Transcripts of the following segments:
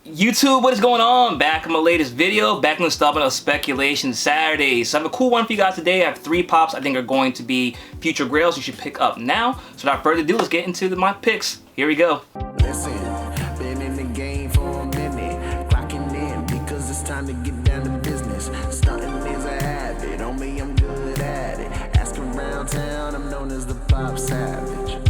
YouTube, what is going on? Back in my latest video, back in the installment of Speculation Saturdays. So I have a cool one for you guys today. I have 3 pops I think are going to be future grails you should pick up now. So without further ado, let's get into my picks. Here we go. Listen, been in the game for a minute, clocking in because it's time to get down to business. Stunting is a habit, on me I'm good at it. Ask around town, I'm known as the Popsavage.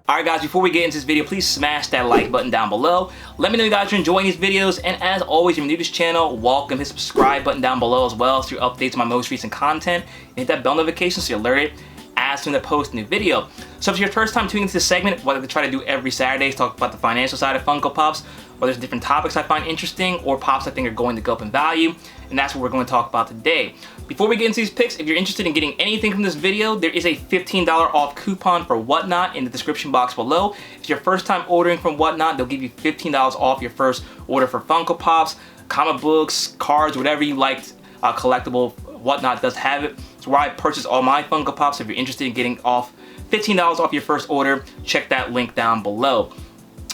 Alright guys, before we get into this video, please smash that like button down below. Let me know you guys are enjoying these videos, and as always, if you're new to this channel, welcome. Hit the subscribe button down below as well so you updates on my most recent content, and hit that bell notification so you're alerted as soon as I post a new video. So if it's your first time tuning into this segment, what I try to do every Saturday is talk about the financial side of Funko Pops, whether there's different topics I find interesting or pops I think are going to go up in value, and that's what we're going to talk about today. Before we get into these picks, if you're interested in getting anything from this video, there is a $15 off coupon for Whatnot in the description box below. If it's your first time ordering from Whatnot, they'll give you $15 off your first order for Funko Pops, comic books, cards, whatever you liked, collectible. Whatnot does have it. It's where I purchase all my Funko Pops. If you're interested in getting off $15 off your first order, check that link down below.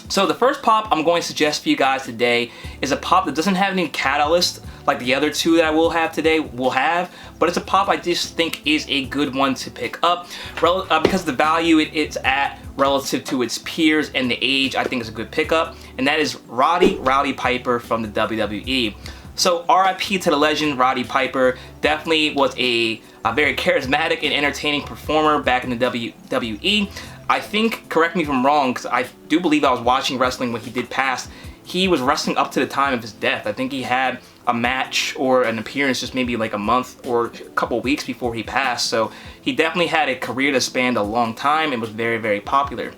So the first pop I'm going to suggest for you guys today is a pop that doesn't have any catalyst like the other 2 that I will have today will have, but it's a pop I just think is a good one to pick up because of the value it's at relative to its peers and the age. I think it's a good pickup, and that is Roddy Piper from the WWE. So RIP to the legend Roddy Piper. Definitely was a very charismatic and entertaining performer back in the WWE. I think, correct me if I'm wrong, because I do believe I was watching wrestling when he did pass. He was wrestling up to the time of his death. I think he had a match or an appearance just maybe like a month or a couple weeks before he passed. So he definitely had a career that spanned a long time and was very, very popular.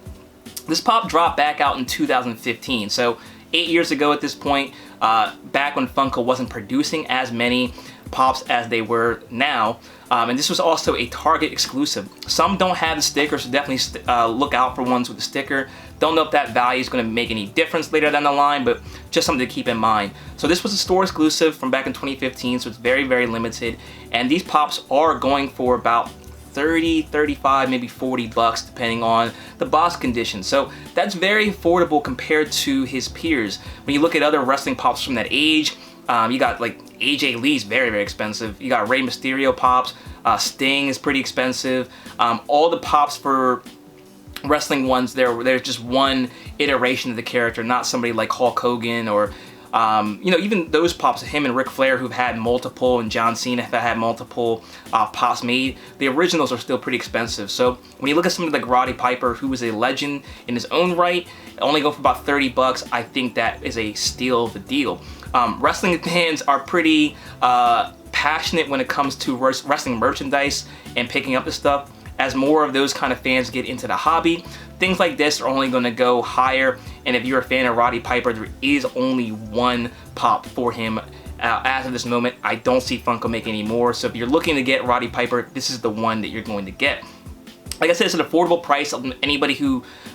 This pop dropped back out in 2015. So 8 years ago at this point, back when Funko wasn't producing as many pops as they were now. And this was also a Target exclusive. Some don't have the sticker, so definitely look out for ones with the sticker. Don't know if that value is going to make any difference later down the line, but just something to keep in mind. So this was a store exclusive from back in 2015, so it's very, very limited. And these pops are going for about 30, 35, maybe 40 bucks depending on the box condition. So that's very affordable compared to his peers. When you look at other wrestling pops from that age, you got like AJ Lee's very, very expensive. You got Rey Mysterio pops. Sting is pretty expensive. All the pops for wrestling ones, there's just one iteration of the character, not somebody like Hulk Hogan or you know, even those pops, him and Ric Flair, who've had multiple, and John Cena have had multiple pops made, the originals are still pretty expensive. So when you look at somebody like Roddy Piper, who is a legend in his own right, only go for about 30 bucks, I think that is a steal of the deal. Wrestling fans are pretty passionate when it comes to wrestling merchandise and picking up the stuff. As more of those kind of fans get into the hobby, things like this are only going to go higher. And if you're a fan of Roddy Piper, there is only one pop for him as of this moment. I don't see Funko making any more. So if you're looking to get Roddy Piper, this is the one that you're going to get. Like I said, it's an affordable price.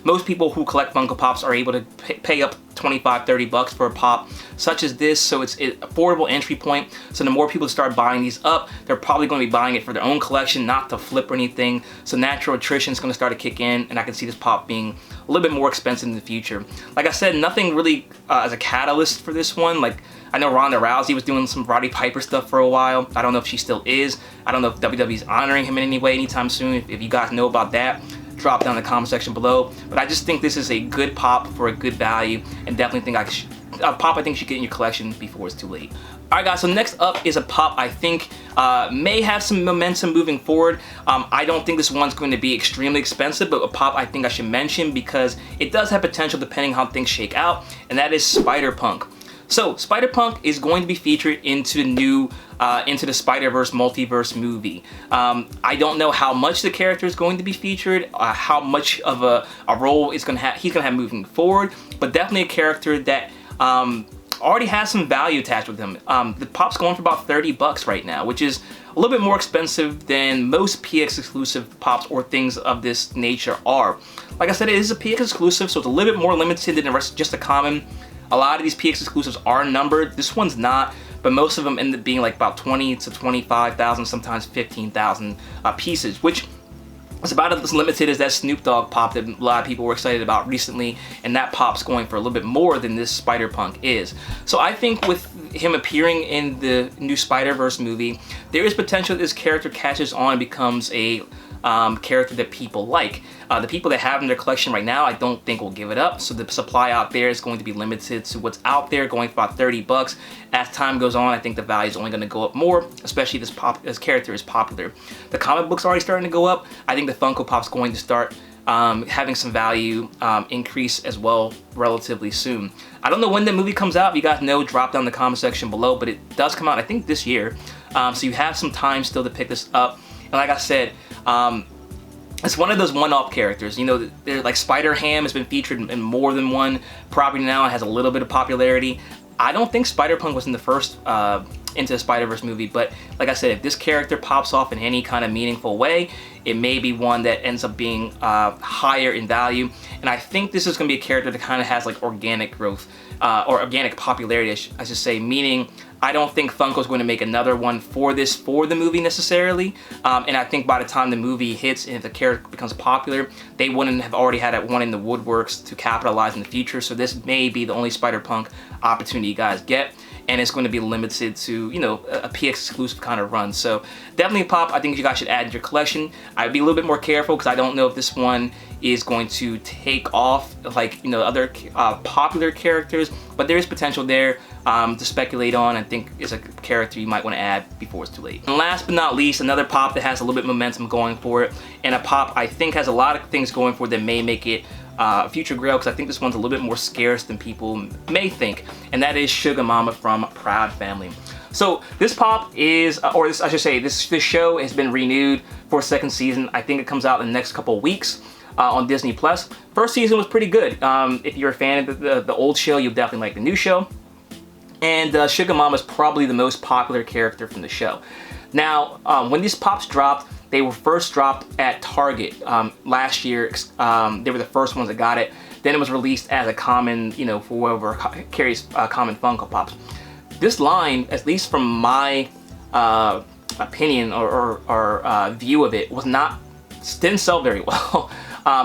Most people who collect Funko Pops are able to pay up 25, 30 bucks for a pop such as this. So it's an affordable entry point. So the more people start buying these up, they're probably going to be buying it for their own collection, not to flip or anything. So natural attrition is going to start to kick in, and I can see this pop being a little bit more expensive in the future. Like I said, nothing really as a catalyst for this one. Like, I know Ronda Rousey was doing some Roddy Piper stuff for a while. I don't know if she still is. I don't know if WWE's honoring him in any way anytime soon. If you guys know about that, drop down in the comment section below. But I just think this is a good pop for a good value, and definitely think a pop I think you should get in your collection before it's too late. Alright guys, so next up is a pop I think may have some momentum moving forward. I don't think this one's going to be extremely expensive, but a pop I think I should mention because it does have potential depending how things shake out, and that is Spider-Punk. So Spider-Punk is going to be featured into the new into the Spider-Verse multiverse movie. I don't know how much the character is going to be featured, how much of a role he's gonna have moving forward, but definitely a character that already has some value attached with him. The pop's going for about 30 bucks right now, which is a little bit more expensive than most PX exclusive pops or things of this nature are. Like I said, it is a PX exclusive, so it's a little bit more limited than the rest, just a common. A lot of these PX exclusives are numbered. This one's not, but most of them end up being like about 20 to 25,000, sometimes 15,000 pieces, which It's about as limited as that Snoop Dogg pop that a lot of people were excited about recently, and that pop's going for a little bit more than this Spider-Punk is. So I think with him appearing in the new Spider-Verse movie, there is potential that this character catches on and becomes a character that people like. The people that have in their collection right now, I don't think will give it up, so the supply out there is going to be limited to what's out there, going for about 30 bucks. As time goes on, I think the value is only going to go up more, especially this character is popular. The comic book's already starting to go up. I think the Funko Pop's going to start having some value increase as well relatively soon. I don't know when the movie comes out. If you guys know, drop down in the comment section below, but it does come out, I think, this year. So you have some time still to pick this up. And like I said, it's one of those one-off characters. You know, like Spider-Ham has been featured in more than one property now. It has a little bit of popularity. I don't think Spider-Punk was in the first Into the Spider-Verse movie, but like I said, if this character pops off in any kind of meaningful way, it may be one that ends up being higher in value. And I think this is going to be a character that kind of has like organic growth, or organic popularity, I should say, meaning I don't think Funko's going to make another one for the movie necessarily. And I think by the time the movie hits and if the character becomes popular, they wouldn't have already had one in the woodworks to capitalize in the future. So this may be the only Spider-Punk opportunity you guys get. And it's going to be limited to, you know, a PX exclusive kind of run. So definitely a pop I think you guys should add to your collection. I'd be a little bit more careful because I don't know if this one is going to take off like, you know, other popular characters, but there is potential there to speculate on. I think is a character you might want to add before it's too late. And last but not least, another pop that has a little bit of momentum going for it, and a pop I think has a lot of things going for it that may make it a future grail, because I think this one's a little bit more scarce than people may think, and that is Sugar Mama from Proud Family. So this pop is, or this, I should say, this show has been renewed for a second season. I think it comes out in the next couple of weeks on Disney+. First season was pretty good. If you're a fan of the old show, you'll definitely like the new show. And Sugar Mama is probably the most popular character from the show. Now, when these pops dropped, they were first dropped at Target last year. They were the first ones that got it. Then it was released as a common, you know, for whoever carries common Funko Pops. This line, at least from my opinion or view of it, didn't sell very well.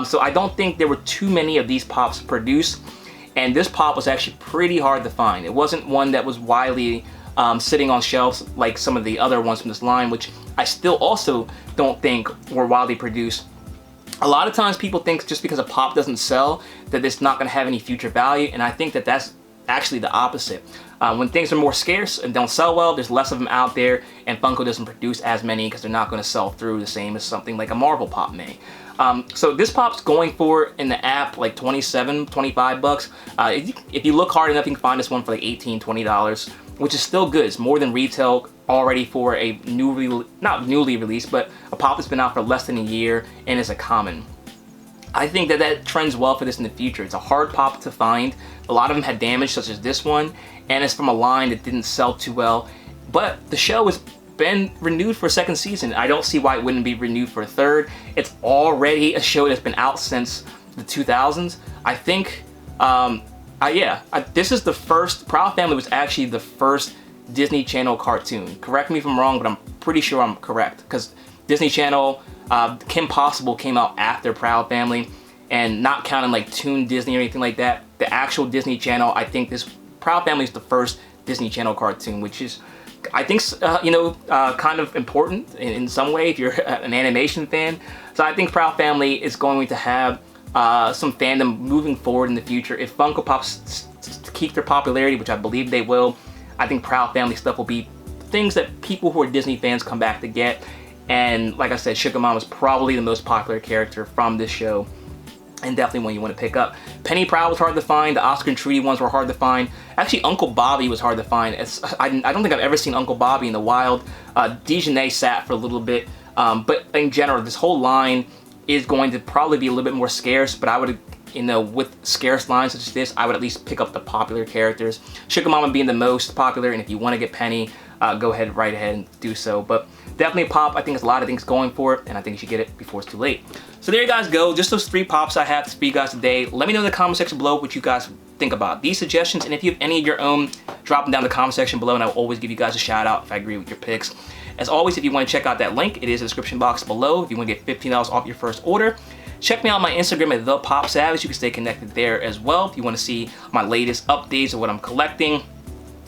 So I don't think there were too many of these pops produced. And this pop was actually pretty hard to find. It wasn't one that was widely sitting on shelves like some of the other ones from this line, which I still also don't think were widely produced. A lot of times people think just because a pop doesn't sell that it's not going to have any future value, and I think that that's actually the opposite. When things are more scarce and don't sell well, there's less of them out there, and Funko doesn't produce as many because they're not going to sell through the same as something like a Marvel pop may. So this pop's going for in the app like 27, 25 bucks. If you look hard enough, you can find this one for like $18, $20, which is still good. It's more than retail already for a not newly released, but a pop that's been out for less than a year and is a common. I think that trends well for this in the future. It's a hard pop to find. A lot of them had damage, such as this one, and it's from a line that didn't sell too well. But the show has been renewed for a second season. I don't see why it wouldn't be renewed for a third. It's already a show that's been out since the 2000s. I think, this is the first, Proud Family was actually the first Disney Channel cartoon. Correct me if I'm wrong, but I'm pretty sure I'm correct, because Disney Channel, Kim Possible came out after Proud Family, and not counting like Toon Disney or anything like that, the actual Disney Channel, I think this Proud Family is the first Disney Channel cartoon, which is, I think, kind of important in some way if you're an animation fan. So I think Proud Family is going to have some fandom moving forward in the future. If Funko Pops keep their popularity, which I believe they will, I think Proud Family stuff will be things that people who are Disney fans come back to get. And like I said, Sugar Mama is probably the most popular character from this show, and definitely one you want to pick up. Penny Proud was hard to find. The Oscar and Trudy ones were hard to find. Actually, Uncle Bobby was hard to find. I don't think I've ever seen Uncle Bobby in the wild. Dejanay sat for a little bit, but in general, this whole line is going to probably be a little bit more scarce. But I would, with scarce lines such as this, I would at least pick up the popular characters. Sugar Mama being the most popular, and if you want to get Penny, go ahead, right ahead and do so. But definitely a pop. I think there's a lot of things going for it, and I think you should get it before it's too late. So there you guys go. Just those 3 pops I have for you guys today. Let me know in the comment section below what you guys think about these suggestions, and if you have any of your own, drop them down in the comment section below, and I will always give you guys a shout out if I agree with your picks. As always, if you want to check out that link, it is in the description box below. If you want to get $15 off your first order, check me out on my Instagram at ThePopSavage. You can stay connected there as well if you want to see my latest updates of what I'm collecting,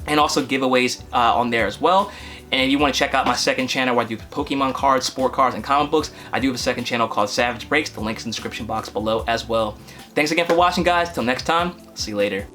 and also giveaways on there as well. And if you want to check out my second channel where I do Pokemon cards, sport cards, and comic books, I do have a second channel called Savage Breaks. The link's in the description box below as well. Thanks again for watching, guys. Till next time, see you later.